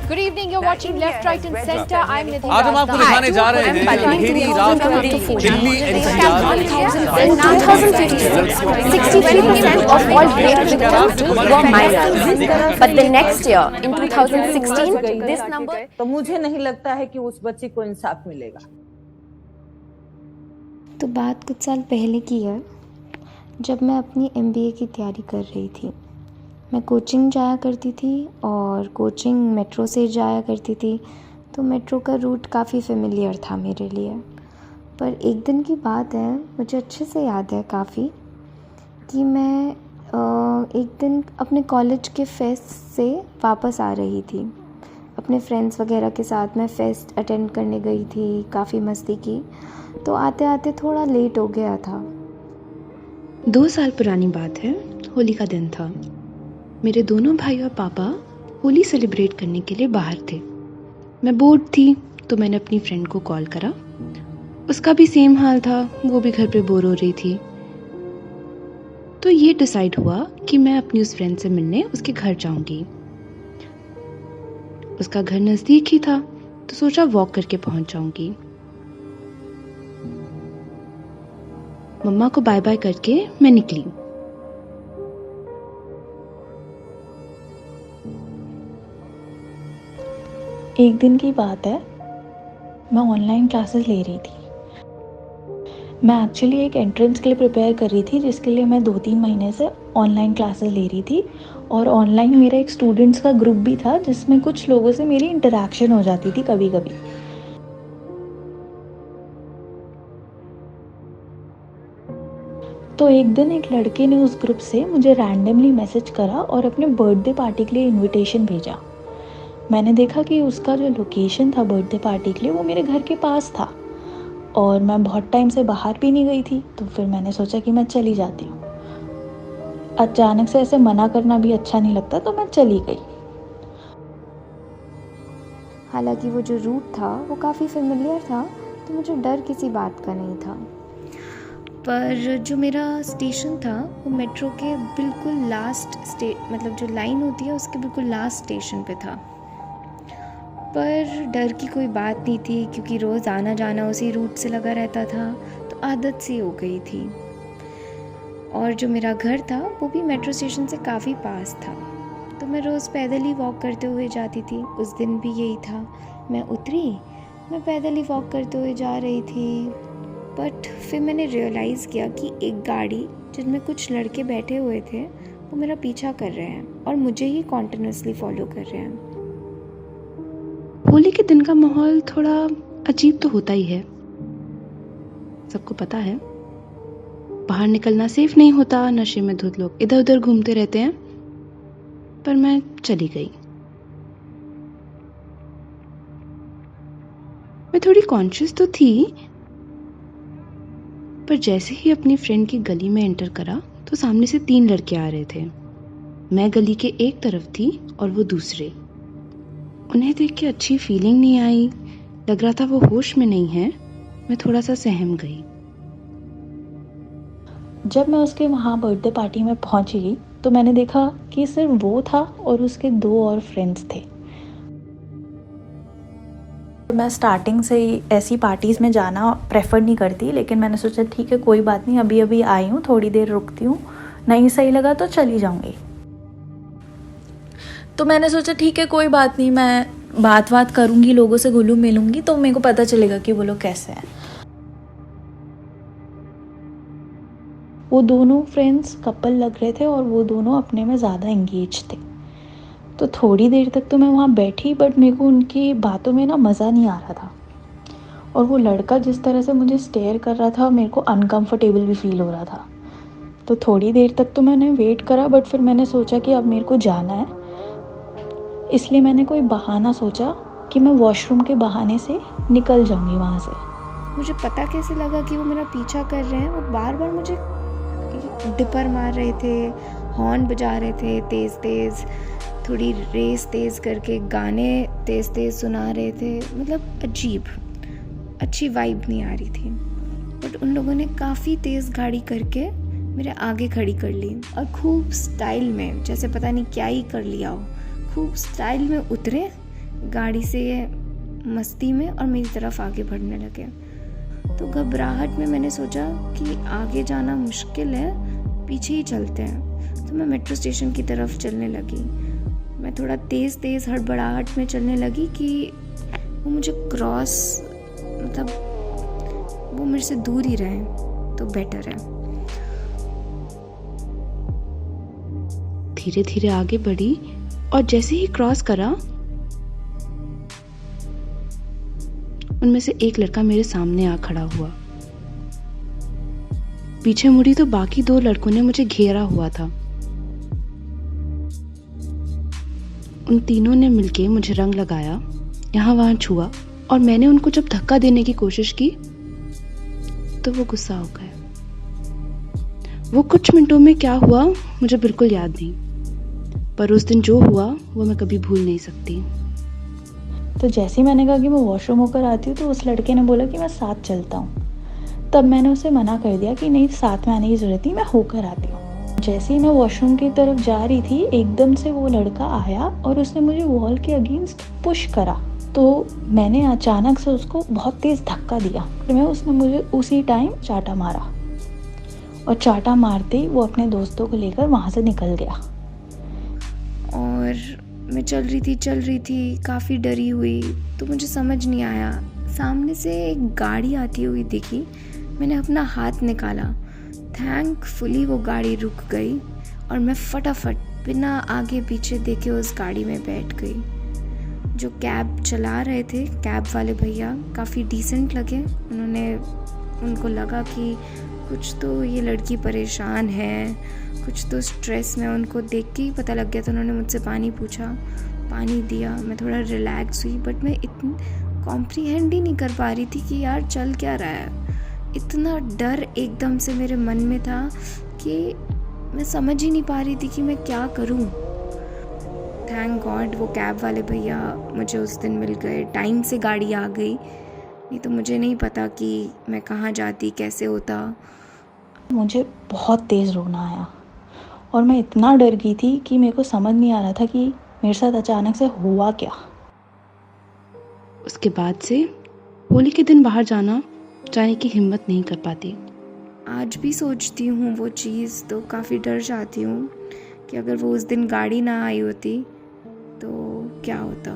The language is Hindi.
Good evening. You're watching Left, Right, and Center. I'm Nidhi. आज हम आपको दिखाने जा रहे हैं अंधेरी रात में Delhi NCR In 2015, 63% of all rape victims were minors. But the next year, in 2016, this number... तो मुझे नहीं लगता है कि उस बच्ची को इंसाफ मिलेगा। तो बात कुछ साल पहले की है, जब मैं अपनी MBA की तैयारी कर रही थी। मैं कोचिंग जाया करती थी और कोचिंग मेट्रो से जाया करती थी, तो मेट्रो का रूट काफ़ी फेमिलियर था मेरे लिए। पर एक दिन की बात है, मुझे अच्छे से याद है काफ़ी, कि मैं एक दिन अपने कॉलेज के फेस्ट से वापस आ रही थी। अपने फ्रेंड्स वगैरह के साथ मैं फेस्ट अटेंड करने गई थी, काफ़ी मस्ती की। तो आते आते थोड़ा लेट हो गया था। 2 साल पुरानी बात है, होली का दिन था। मेरे दोनों भाई और पापा होली सेलिब्रेट करने के लिए बाहर थे। मैं बोर्ड थी तो मैंने अपनी फ्रेंड को कॉल करा। उसका भी सेम हाल था, वो भी घर पे बोर हो रही थी। तो ये डिसाइड हुआ कि मैं अपनी उस फ्रेंड से मिलने उसके घर जाऊंगी। उसका घर नज़दीक ही था, तो सोचा वॉक करके पहुंच जाऊंगी। मम्मा को बाय बाय करके मैं निकली। एक दिन की बात है, मैं ऑनलाइन क्लासेस ले रही थी। मैं एक्चुअली एक एंट्रेंस के लिए प्रिपेयर कर रही थी, जिसके लिए मैं 2-3 महीने से ऑनलाइन क्लासेस ले रही थी। और ऑनलाइन मेरा एक स्टूडेंट्स का ग्रुप भी था, जिसमें कुछ लोगों से मेरी इंटरेक्शन हो जाती थी कभी कभी। तो एक दिन एक लड़के ने उस ग्रुप से मुझे रैंडमली मैसेज करा और अपने बर्थडे पार्टी के लिए इनविटेशन भेजा। मैंने देखा कि उसका जो लोकेशन था बर्थडे पार्टी के लिए, वो मेरे घर के पास था और मैं बहुत टाइम से बाहर भी नहीं गई थी। तो फिर मैंने सोचा कि मैं चली जाती हूँ। अचानक से ऐसे मना करना भी अच्छा नहीं लगता, तो मैं चली गई। हालांकि वो जो रूट था वो काफ़ी फेमिलियर था, तो मुझे डर किसी बात का नहीं था। पर जो मेरा स्टेशन था वो मेट्रो के बिल्कुल लास्ट मतलब जो लाइन होती है उसके बिल्कुल लास्ट स्टेशन पे था। पर डर की कोई बात नहीं थी, क्योंकि रोज़ आना जाना उसी रूट से लगा रहता था, तो आदत सी हो गई थी। और जो मेरा घर था वो भी मेट्रो स्टेशन से काफ़ी पास था, तो मैं रोज़ पैदल ही वॉक करते हुए जाती थी। उस दिन भी यही था। मैं उतरी, मैं पैदल ही वॉक करते हुए जा रही थी। बट फिर मैंने रियलाइज़ किया कि एक गाड़ी जिनमें कुछ लड़के बैठे हुए थे वो मेरा पीछा कर रहे हैं और मुझे ही कॉन्टिन्यूसली फॉलो कर रहे हैं। होली के दिन का माहौल थोड़ा अजीब तो होता ही है, सबको पता है। बाहर निकलना सेफ नहीं होता, नशे में धुत लोग इधर उधर घूमते रहते हैं। पर मैं चली गई। मैं थोड़ी कॉन्शियस तो थी, पर जैसे ही अपनी फ्रेंड की गली में एंटर करा तो सामने से 3 लड़के आ रहे थे। मैं गली के एक तरफ थी और वो दूसरे। उन्हें देख के अच्छी फीलिंग नहीं आई, लग रहा था वो होश में नहीं है। मैं थोड़ा सा सहम गई। जब मैं उसके वहाँ बर्थडे पार्टी में पहुँची तो मैंने देखा कि सिर्फ वो था और उसके 2 और फ्रेंड्स थे। मैं स्टार्टिंग से ही ऐसी पार्टीज़ में जाना प्रेफर नहीं करती, लेकिन मैंने सोचा ठीक है कोई बात नहीं, अभी अभी आई हूँ, थोड़ी देर रुकती हूँ, नहीं सही लगा तो चली जाऊँगी। तो मैंने सोचा ठीक है कोई बात नहीं, मैं बात करूँगी, लोगों से घुलूँ मिलूँगी, तो मेरे को पता चलेगा कि वो लोग कैसे हैं। वो दोनों फ्रेंड्स कपल लग रहे थे और वो दोनों अपने में ज़्यादा एंगेज थे। तो थोड़ी देर तक तो मैं वहाँ बैठी, बट मेरे को उनकी बातों में ना मज़ा नहीं आ रहा था। और वो लड़का जिस तरह से मुझे स्टेयर कर रहा था, मेरे को अनकंफर्टेबल भी फील हो रहा था। तो थोड़ी देर तक तो मैंने वेट करा, बट फिर मैंने सोचा कि अब मेरे को जाना है, इसलिए मैंने कोई बहाना सोचा कि मैं वॉशरूम के बहाने से निकल जाऊंगी वहाँ से। मुझे पता कैसे लगा कि वो मेरा पीछा कर रहे हैं? वो बार बार मुझे डिपर मार रहे थे, हॉर्न बजा रहे थे तेज़ तेज़, थोड़ी रेस तेज़ करके गाने तेज़ तेज़ सुना रहे थे। मतलब अजीब, अच्छी वाइब नहीं आ रही थी। बट उन लोगों ने काफ़ी तेज़ गाड़ी करके मेरे आगे खड़ी कर ली और खूब स्टाइल में, जैसे पता नहीं क्या ही कर लिया हो, खूब स्टाइल में उतरे, गाड़ी से मस्ती में और मेरी तरफ आगे बढ़ने लगे। तो घबराहट में मैंने सोचा कि आगे जाना मुश्किल है, पीछे ही चलते हैं। तो मैं मेट्रो स्टेशन की तरफ चलने लगी। मैं थोड़ा तेज़ हड़बड़ाहट में चलने लगी कि वो मुझे क्रॉस मतलब वो मेरे से दूर ही रहे तो बेटर है। धीरे धीरे आगे बढ़ी और जैसे ही क्रॉस करा, उनमें से एक लड़का मेरे सामने आ खड़ा हुआ। पीछे मुड़ी तो बाकी 2 लड़कों ने मुझे घेरा हुआ था। उन तीनों ने मिलके मुझे रंग लगाया, यहाँ वहां छुआ, और मैंने उनको जब धक्का देने की कोशिश की तो वो गुस्सा हो गए। वो कुछ मिनटों में क्या हुआ मुझे बिल्कुल याद नहीं, पर उस दिन जो हुआ वो मैं कभी भूल नहीं सकती। तो जैसे ही मैंने कहा कि मैं वॉशरूम होकर आती हूँ तो उस लड़के ने बोला कि मैं साथ चलता हूँ। तब मैंने उसे मना कर दिया कि नहीं, साथ में आने की ज़रूरत नहीं, मैं होकर आती हूँ। जैसे ही मैं वॉशरूम की तरफ जा रही थी, एकदम से वो लड़का आया और उसने मुझे वॉल के अगेंस्ट पुश करा। तो मैंने अचानक से उसको बहुत तेज़ धक्का दिया। उसने मुझे उसी टाइम चाटा मारा और चाटा मारते ही वो अपने दोस्तों को लेकर वहाँ से निकल गया। और मैं चल रही थी काफ़ी डरी हुई। तो मुझे समझ नहीं आया, सामने से एक गाड़ी आती हुई दिखी। मैंने अपना हाथ निकाला, थैंकफुली वो गाड़ी रुक गई और मैं फटाफट बिना आगे पीछे देखे उस गाड़ी में बैठ गई। जो कैब चला रहे थे, कैब वाले भैया काफ़ी डिसेंट लगे। उनको लगा कि कुछ तो ये लड़की परेशान है, कुछ तो स्ट्रेस में। उनको देख के ही पता लग गया। तो उन्होंने मुझसे पानी पूछा, पानी दिया। मैं थोड़ा रिलैक्स हुई, बट मैं इतनी कॉम्प्रीहेंड ही नहीं कर पा रही थी कि यार चल क्या रहा है। इतना डर एकदम से मेरे मन में था कि मैं समझ ही नहीं पा रही थी कि मैं क्या करूं। थैंक गॉड वो कैब वाले भैया मुझे उस दिन मिल गए, टाइम से गाड़ी आ गई, नहीं तो मुझे नहीं पता कि मैं कहाँ जाती, कैसे होता। मुझे बहुत तेज़ रोना आया और मैं इतना डर गई थी कि मेरे को समझ नहीं आ रहा था कि मेरे साथ अचानक से हुआ क्या। उसके बाद से होली के दिन बाहर जाने की हिम्मत नहीं कर पाती। आज भी सोचती हूँ वो चीज़, तो काफ़ी डर जाती हूँ कि अगर वो उस दिन गाड़ी ना आई होती तो क्या होता।